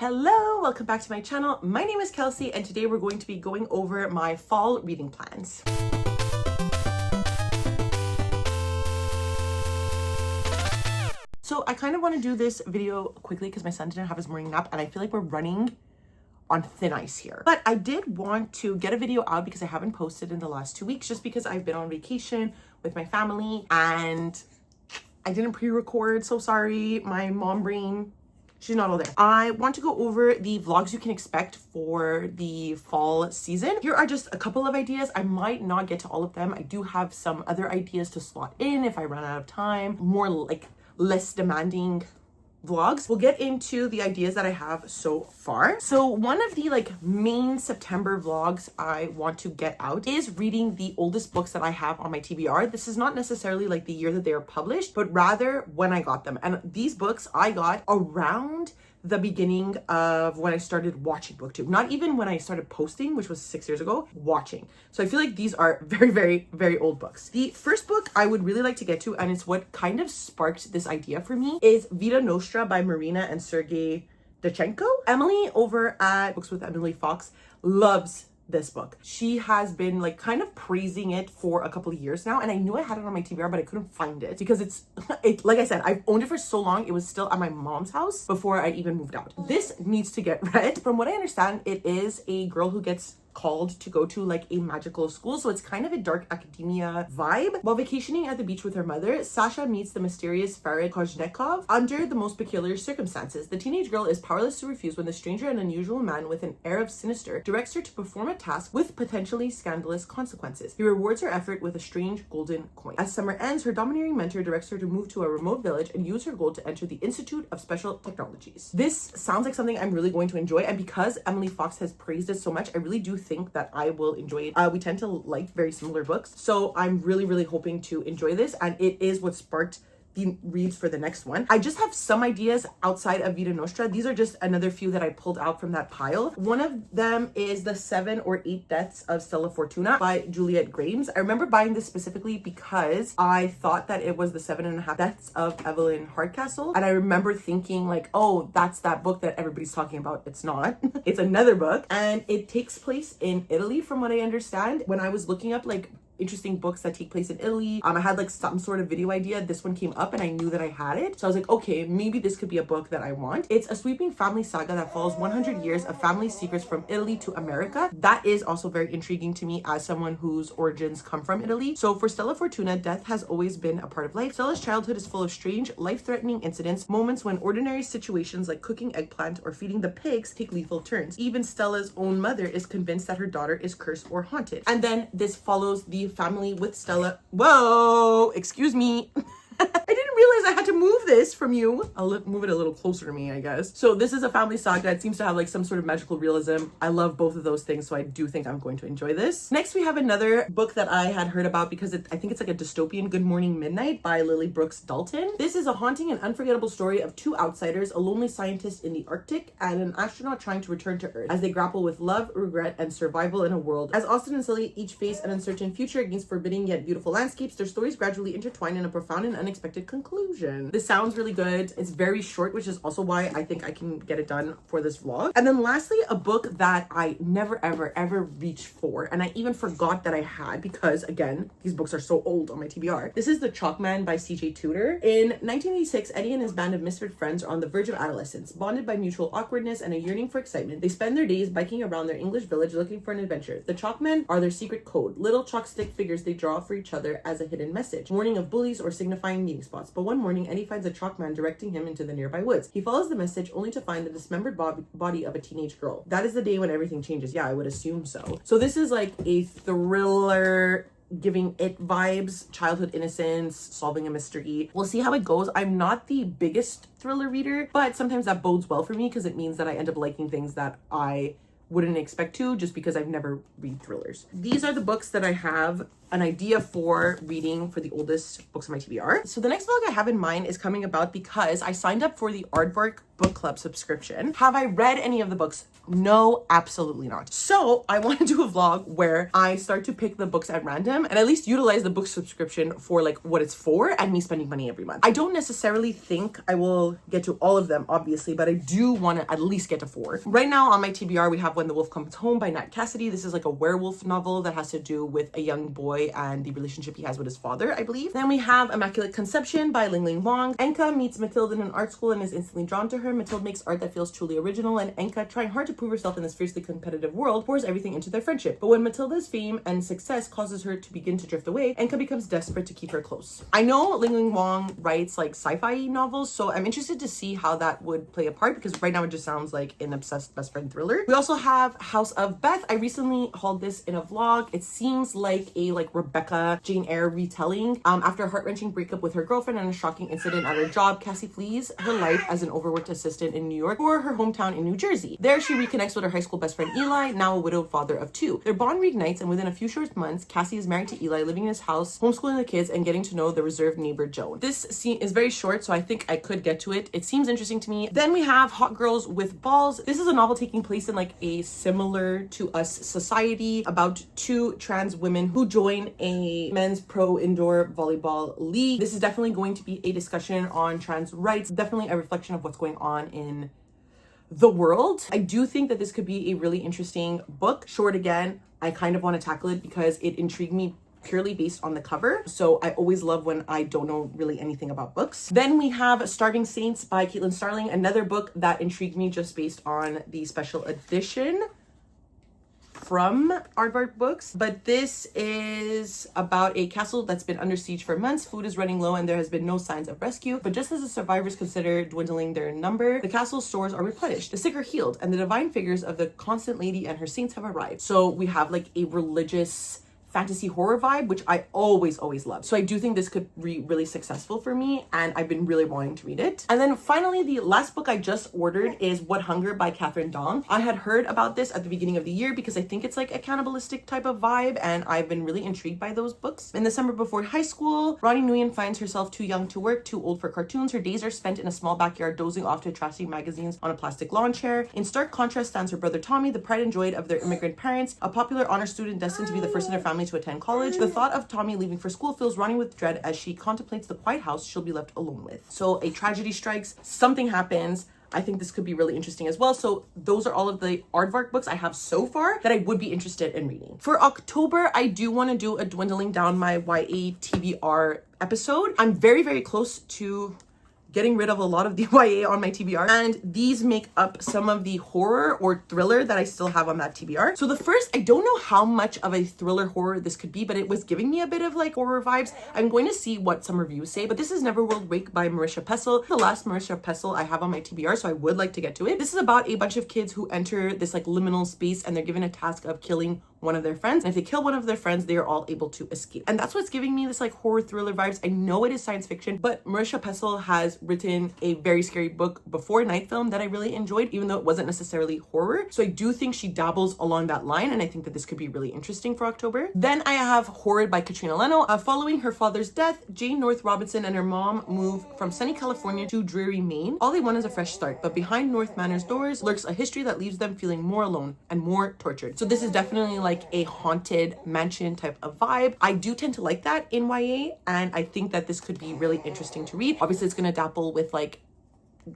Hello, welcome back to my channel. My name is Kelsey and today we're going to be going over my fall reading plans. So I kind of want to do this video quickly because my son didn't have his morning nap and I feel like we're running on thin ice here. But I did want to get a video out because I haven't posted in the last 2 weeks just because I've been on vacation with my family and I didn't pre-record, so sorry. My mom brain, she's not all there. I want to go over the vlogs you can expect for the fall season. Here are just a couple of ideas. I might not get to all of them. I do have some other ideas to slot in if I run out of time. More like less demanding vlogs. We'll get into the ideas that I have so far. So one of the main September vlogs I want to get out is reading the oldest books that I have on my TBR. This is not necessarily the year that they are published, but rather when I got them. And these books I got around the beginning of when I started watching BookTube. Not even when I started posting, which was 6 years ago, watching. So I feel like these are very, very, very old books. The first book I would really like to get to, and it's what kind of sparked this idea for me, is Vita Nostra by Marina and Sergei Dachenko. Emily over at Books with Emily Fox loves this book. She has been kind of praising it for a couple of years now, and I knew I had it on my TBR, but I couldn't find it because it's like I said, I've owned it for so long. It was still at my mom's house before I even moved out. This needs to get read. From what I understand, it is a girl who gets called to go to a magical school, so it's kind of a dark academia vibe. While vacationing at the beach with her mother, Sasha meets the mysterious Farid Kozhnekov under the most peculiar circumstances. The teenage girl is powerless to refuse when the stranger, an unusual man with an air of sinister, directs her to perform a task with potentially scandalous consequences. He rewards her effort with a strange golden coin. As summer ends, her domineering mentor directs her to move to a remote village and use her gold to enter the Institute of Special Technologies. This sounds like something I'm really going to enjoy, and because Emily Fox has praised it so much, I really do think that I will enjoy it. We tend to like very similar books, so I'm really hoping to enjoy this, and it is what sparked the reads for the next one. I just have some ideas outside of Vita Nostra. These are just another few that I pulled out from that pile. One of them is The 7 or 8 Deaths of Stella Fortuna by Juliet Grames. I remember buying this specifically because I thought that it was the 7.5 Deaths of Evelyn Hardcastle, and I remember thinking oh, that's that book that everybody's talking about. It's not. It's another book, and it takes place in Italy from what I understand. When I was looking up interesting books that take place in Italy, I had some sort of video idea. This one came up and I knew that I had it, so I was like, okay, maybe this could be a book that I want. It's a sweeping family saga that follows 100 years of family secrets from Italy to America. That is also very intriguing to me as someone whose origins come from Italy. So for Stella Fortuna, death has always been a part of life. Stella's childhood is full of strange, life-threatening incidents, moments when ordinary situations like cooking eggplant or feeding the pigs take lethal turns. Even Stella's own mother is convinced that her daughter is cursed or haunted. And then this follows the family with Stella. Whoa, excuse me. I didn't realize I had to move this from you. I'll move it a little closer to me, I guess. So this is a family saga. It seems to have some sort of magical realism. I love both of those things, so I do think I'm going to enjoy this. Next, we have another book that I had heard about because I think it's a dystopian, Good Morning Midnight by Lily Brooks Dalton. This is a haunting and unforgettable story of two outsiders, a lonely scientist in the Arctic and an astronaut trying to return to Earth as they grapple with love, regret, and survival in a world. As Austin and Sully each face an uncertain future against forbidding yet beautiful landscapes, their stories gradually intertwine in a profound and unexpected conclusion. This sounds really good. It's very short, which is also why I think I can get it done for this vlog. And then lastly, a book that I never ever reached for, and I even forgot that I had because again, these books are so old on my TBR. This is The Chalkman by C.J. Tudor. In 1986, Eddie and his band of misfit friends are on the verge of adolescence. Bonded by mutual awkwardness and a yearning for excitement, they spend their days biking around their English village looking for an adventure. The Chalkmen are their secret code, little chalk stick figures they draw for each other as a hidden message, warning of bullies or signifying meeting spots. But one morning, Eddie finds a chalk man directing him into the nearby woods. He follows the message only to find the dismembered body of a teenage girl. That is the day when everything changes. Yeah, I would assume so. So this is a thriller giving It vibes, childhood innocence, solving a mystery. We'll see how it goes. I'm not the biggest thriller reader, but sometimes that bodes well for me because it means that I end up liking things that I wouldn't expect to just because I've never read thrillers. These are the books that I have an idea for reading for the oldest books on my TBR. So the next vlog I have in mind is coming about because I signed up for the Aardvark book club subscription. Have I read any of the books? No, absolutely not. So I want to do a vlog where I start to pick the books at random and at least utilize the book subscription for like what it's for and me spending money every month. I don't necessarily think I will get to all of them, obviously, but I do want to at least get to 4. Right now on my TBR, we have When the Wolf Comes Home by Nat Cassidy. This is like a werewolf novel that has to do with a young boy and the relationship he has with his father, I believe. Then we have Immaculate Conception by Ling Ling Wong. Enka meets Mathilde in an art school and is instantly drawn to her. Mathilde makes art that feels truly original, and Enka, trying hard to prove herself in this fiercely competitive world, pours everything into their friendship. But when Mathilde's fame and success causes her to begin to drift away, Enka becomes desperate to keep her close. I know Ling Ling Wong writes like sci-fi novels, so I'm interested to see how that would play a part, because right now it just sounds like an obsessed best friend thriller. We also have House of Beth. I recently hauled this in a vlog. It seems like a Rebecca Jane Eyre retelling. After a heart-wrenching breakup with her girlfriend and a shocking incident at her job, Cassie flees her life as an overworked assistant in New York for her hometown in New Jersey. There she reconnects with her high school best friend Eli, now a widowed father of 2. Their bond reignites, and within a few short months, Cassie is married to Eli, living in his house, homeschooling the kids, and getting to know the reserved neighbor Joan. This scene is very short, so I think I could get to it. It seems interesting to me. Then we have Hot Girls with Balls. This is a novel taking place in like a similar to us society about 2 trans women who join a men's pro indoor volleyball league. This is definitely going to be a discussion on trans rights, definitely a reflection of what's going on in the world. I do think that this could be a really interesting book. Short again, I kind of want to tackle it because it intrigued me purely based on the cover. So I always love when I don't know really anything about books. Then we have Starving Saints by Caitlin Starling, another book that intrigued me just based on the special edition from Aardvark Books. But this is about a castle that's been under siege for months. Food is running low and there has been no signs of rescue. But just as the survivors consider dwindling their number, the castle's stores are replenished. The sick are healed, and the divine figures of the Constant Lady and her saints have arrived. So we have like a religious fantasy horror vibe, which I always love. So I do think this could be really successful for me, and I've been really wanting to read it. And then finally, the last book I just ordered is What Hunger by Catherine Dong. I had heard about this at the beginning of the year because I think it's like a cannibalistic type of vibe, and I've been really intrigued by those books. In the summer before high school, Ronnie Nguyen finds herself too young to work, too old for cartoons. Her days are spent in a small backyard dozing off to trashy magazines on a plastic lawn chair. In stark contrast stands her brother Tommy, the pride and joy of their immigrant parents, a popular honor student destined to be the first in her family to attend college. The thought of Tommy leaving for school fills Ronnie with dread as she contemplates the quiet house she'll be left alone with. So a tragedy strikes, something happens. I think this could be really interesting as well. So those are all of the Aardvark books I have so far that I would be interested in reading. For October, I do want to do a dwindling down my YA TBR episode. I'm very close to getting rid of a lot of the YA on my TBR, and these make up some of the horror or thriller that I still have on that TBR. So the first, I don't know how much of a thriller horror this could be, but it was giving me a bit of like horror vibes. I'm going to see what some reviews say, but this is Neverworld Wake by Marisha Pessl, the last Marisha Pessl I have on my TBR, so I would like to get to it. This is about a bunch of kids who enter this like liminal space, and they're given a task of killing one of their friends, and if they kill one of their friends, they are all able to escape. And that's what's giving me this like horror thriller vibes. I know it is science fiction, but Marisha Pessl has written a very scary book before, Night Film, that I really enjoyed, even though it wasn't necessarily horror. So I do think she dabbles along that line, and I think that this could be really interesting for October. Then I have Horrid by Katrina Leno. Following her father's death, Jane North Robinson and her mom move from sunny California to dreary Maine. All they want is a fresh start, but behind North Manor's doors lurks a history that leaves them feeling more alone and more tortured. So this is definitely like a haunted mansion type of vibe. I do tend to like that in YA, and I think that this could be really interesting to read. Obviously, it's going to dabble with like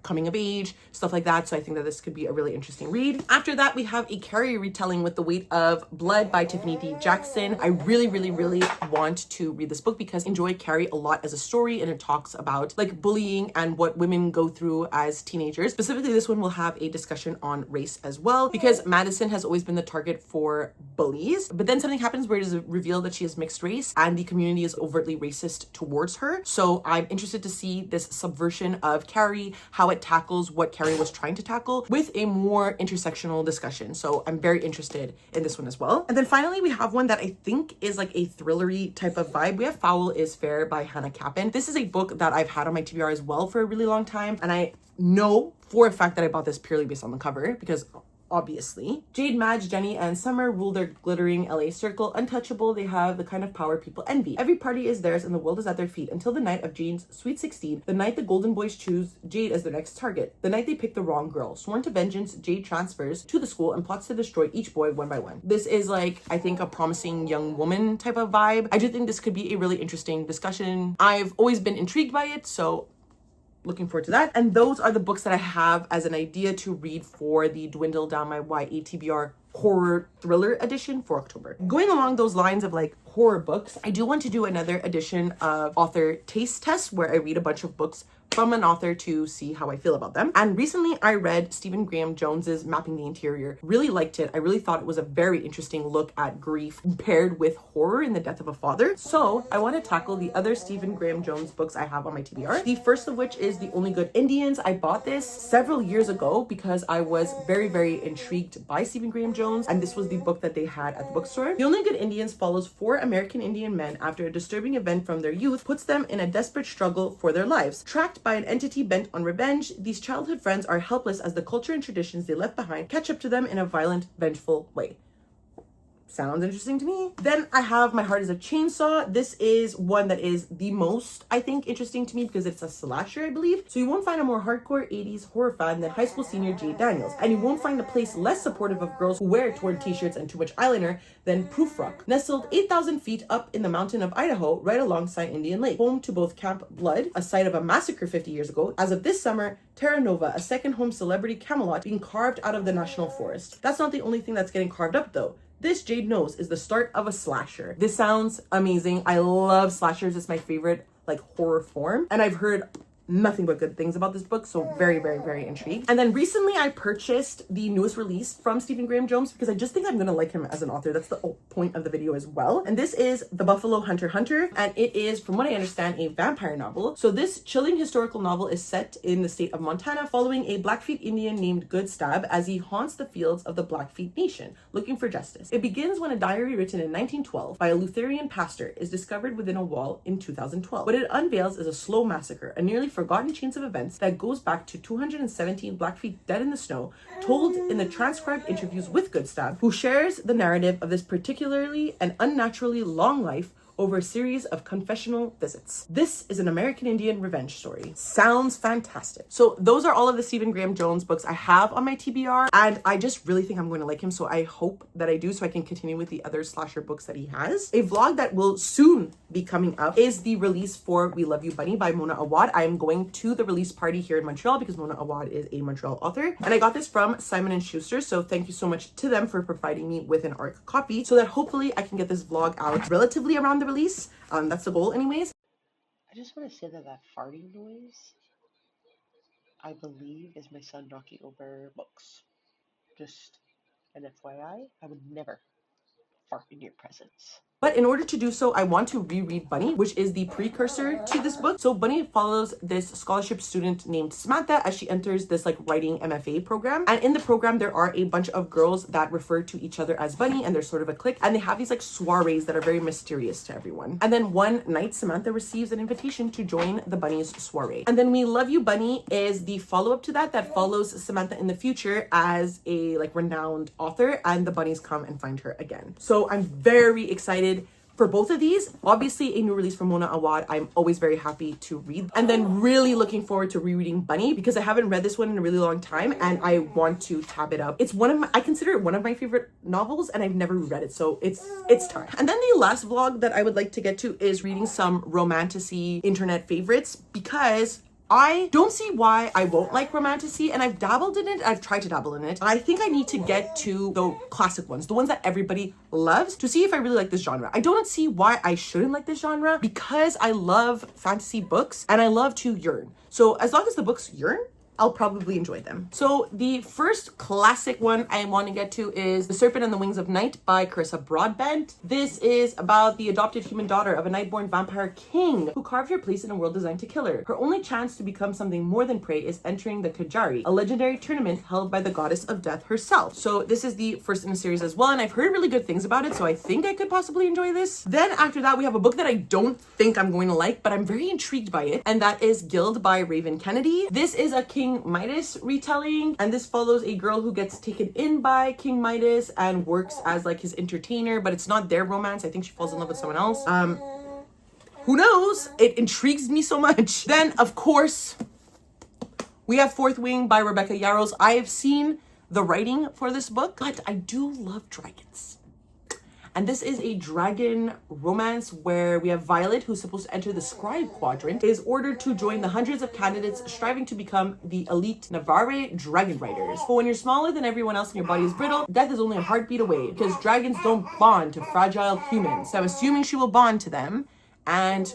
coming of age, stuff like that. So I think that this could be a really interesting read. After that, we have a Carrie retelling With the Weight of Blood by Tiffany D. Jackson. I really want to read this book because I enjoy Carrie a lot as a story, and it talks about like bullying and what women go through as teenagers. Specifically, this one will have a discussion on race as well, because Madison has always been the target for bullies, but then something happens where it is revealed that she is mixed race and the community is overtly racist towards her. So I'm interested to see this subversion of Carrie, how it tackles what Carrie was trying to tackle with a more intersectional discussion. So I'm very interested in this one as well. And then finally, we have one that I think is like a thrillery type of vibe. We have Foul is Fair by Hannah Kappen. This is a book that I've had on my TBR as well for a really long time, and I know for a fact that I bought this purely based on the cover, because obviously. Jade, Madge, Jenny, and Summer rule their glittering LA circle. Untouchable, they have the kind of power people envy. Every party is theirs and the world is at their feet until the night of Jane's Sweet 16, the night the Golden Boys choose Jade as their next target, the night they pick the wrong girl. Sworn to vengeance, Jade transfers to the school and plots to destroy each boy one by one. This is like, I think, a promising young woman type of vibe. I do think this could be a really interesting discussion. I've always been intrigued by it, so looking forward to that. And those are the books that I have as an idea to read for the Dwindle Down My YA TBR horror thriller edition for October. Going along those lines of like horror books, I do want to do another edition of author taste tests where I read a bunch of books from an author to see how I feel about them. And recently I read Stephen Graham Jones's Mapping the Interior. Really liked it. I really thought it was a very interesting look at grief paired with horror in the death of a father. So I want to tackle the other Stephen Graham Jones books I have on my TBR. The first of which is The Only Good Indians. I bought this several years ago because I was very, very intrigued by Stephen Graham Jones, and this was the book that they had at the bookstore. The Only Good Indians follows 4 American Indian men after a disturbing event from their youth puts them in a desperate struggle for their lives. Tracked by an entity bent on revenge, these childhood friends are helpless as the culture and traditions they left behind catch up to them in a violent, vengeful way. Sounds interesting to me. Then I have My Heart is a Chainsaw. This is one that is the most, I think, interesting to me because it's a slasher, I believe. So you won't find a more hardcore 80s horror fan than high school senior Jade Daniels. And you won't find a place less supportive of girls who wear torn t-shirts and too much eyeliner than Proof Rock. Nestled 8,000 feet up in the mountain of Idaho, right alongside Indian Lake. Home to both Camp Blood, a site of a massacre 50 years ago, as of this summer, Terra Nova, a second home celebrity Camelot being carved out of the national forest. That's not the only thing that's getting carved up though. This, Jade knows, is the start of a slasher. This sounds amazing. I love slashers. It's my favorite like horror form. And I've heard nothing but good things about this book, so very, very, very intrigued. And then recently I purchased the newest release from Stephen Graham Jones because I just think I'm gonna like him as an author. That's the point of the video as well. And this is The Buffalo Hunter Hunter, and it is, from what I understand, a vampire novel. So this chilling historical novel is set in the state of Montana following a Blackfeet Indian named Good Stab as he haunts the fields of the Blackfeet Nation looking for justice. It begins when a diary written in 1912 by a Lutheran pastor is discovered within a wall in 2012. What it unveils is a slow massacre, a nearly forgotten chains of events that goes back to 217 Blackfeet dead in the snow, told in the transcribed interviews with Good Stab, who shares the narrative of this particularly and unnaturally long life over a series of confessional visits. This is an American Indian revenge story. Sounds fantastic. So those are all of the Stephen Graham Jones books I have on my TBR, and I just really think I'm going to like him, so I hope that I do so I can continue with the other slasher books that he has. A vlog that will soon be coming up is the release for We Love You Bunny by Mona Awad. I am going to the release party here in Montreal because Mona Awad is a Montreal author, and I got this from Simon & Schuster, so thank you so much to them for providing me with an ARC copy so that hopefully I can get this vlog out relatively around the release. That's the goal anyways. I just want to say that farting noise, I believe, is my son knocking over books. Just an FYI, I would never fart in your presence. But in order to do so, I want to reread Bunny, which is the precursor to this book. So Bunny follows this scholarship student named Samantha as she enters this like writing MFA program. And in the program, there are a bunch of girls that refer to each other as Bunny, and they're sort of a clique. And they have these like soirees that are very mysterious to everyone. And then one night, Samantha receives an invitation to join the Bunny's soiree. And then We Love You Bunny is the follow-up to that follows Samantha in the future as a like renowned author, and the bunnies come and find her again. So I'm very excited for both of these. Obviously a new release from Mona Awad, I'm always very happy to read. And then really looking forward to rereading Bunny because I haven't read this one in a really long time and I want to tab it up. It's one of my, I consider it one of my favorite novels and I've never read it, so it's time. And then the last vlog that I would like to get to is reading some romantasy internet favorites because I don't see why I won't like romantasy, and I've dabbled in it. I've tried to dabble in it. I think I need to get to the classic ones, the ones that everybody loves, to see if I really like this genre. I don't see why I shouldn't like this genre because I love fantasy books and I love to yearn. So as long as the books yearn, I'll probably enjoy them. So the first classic one I want to get to is The Serpent and the Wings of Night by Carissa Broadbent. This is about the adopted human daughter of a night-born vampire king who carved her place in a world designed to kill her. Her only chance to become something more than prey is entering the Kajari, a legendary tournament held by the goddess of death herself. So this is the first in the series as well, and I've heard really good things about it, so I think I could possibly enjoy this. Then after that, we have a book that I don't think I'm going to like, but I'm very intrigued by it, and that is Guild by Raven Kennedy. This is a King King Midas retelling, and this follows a girl who gets taken in by King Midas and works as like his entertainer, but it's not their romance. I think she falls in love with someone else. Who knows? It intrigues me so much. Then, of course, we have Fourth Wing by Rebecca Yarros. I have seen the writing for this book, but I do love dragons. And this is a dragon romance where we have Violet, who's supposed to enter the Scribe Quadrant, is ordered to join the hundreds of candidates striving to become the elite Navarre dragon riders. But when you're smaller than everyone else and your body is brittle, death is only a heartbeat away, because dragons don't bond to fragile humans. So I'm assuming she will bond to them, and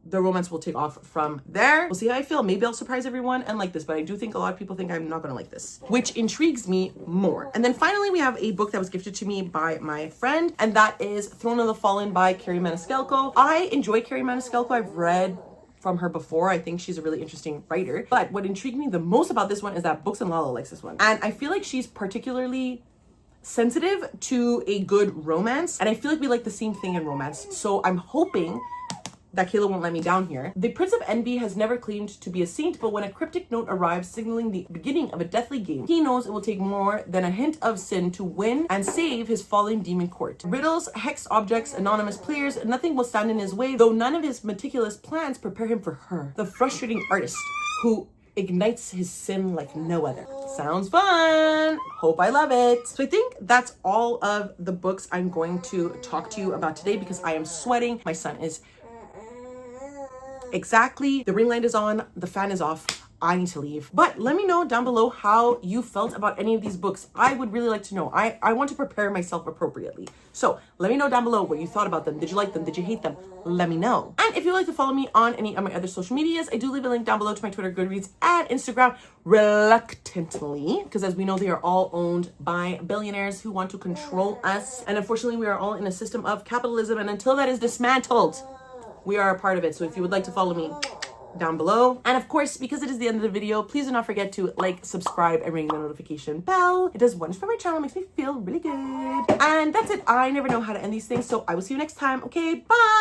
the romance will take off from there. We'll see how I feel. Maybe I'll surprise everyone and like this, but I do think a lot of people think I'm not gonna like this, which intrigues me more. And then finally, we have a book that was gifted to me by my friend, and that is Throne of the Fallen by Kerri Maniscalco. I enjoy Kerri Maniscalco. I've read from her before. I think she's a really interesting writer. But what intrigued me the most about this one is that Books and Lala likes this one. And I feel like she's particularly sensitive to a good romance. And I feel like we like the same thing in romance. So I'm hoping that Kayla won't let me down here. The Prince of Envy has never claimed to be a saint, but when a cryptic note arrives signaling the beginning of a deathly game, he knows it will take more than a hint of sin to win and save his fallen demon court. Riddles, hexed objects, anonymous players, nothing will stand in his way, though none of his meticulous plans prepare him for her, the frustrating artist who ignites his sin like no other. Sounds fun. Hope I love it. So I think that's all of the books I'm going to talk to you about today because I am sweating. My son is exactly. The ring light is on, the fan is off. I need to leave. But let me know down below how you felt about any of these books. I would really like to know. I want to prepare myself appropriately. So let me know down below what you thought about them. Did you like them? Did you hate them? Let me know. And if you'd like to follow me on any of my other social medias, I do leave a link down below to my Twitter, Goodreads, and Instagram reluctantly, because as we know, they are all owned by billionaires who want to control us. And unfortunately, we are all in a system of capitalism. And until that is dismantled, we are a part of it. So if you would like to follow me down below. And of course, because it is the end of the video, please do not forget to like, subscribe, and ring the notification bell. It does wonders for my channel, makes me feel really good. And that's it. I never know how to end these things, so I will see you next time. Okay, bye.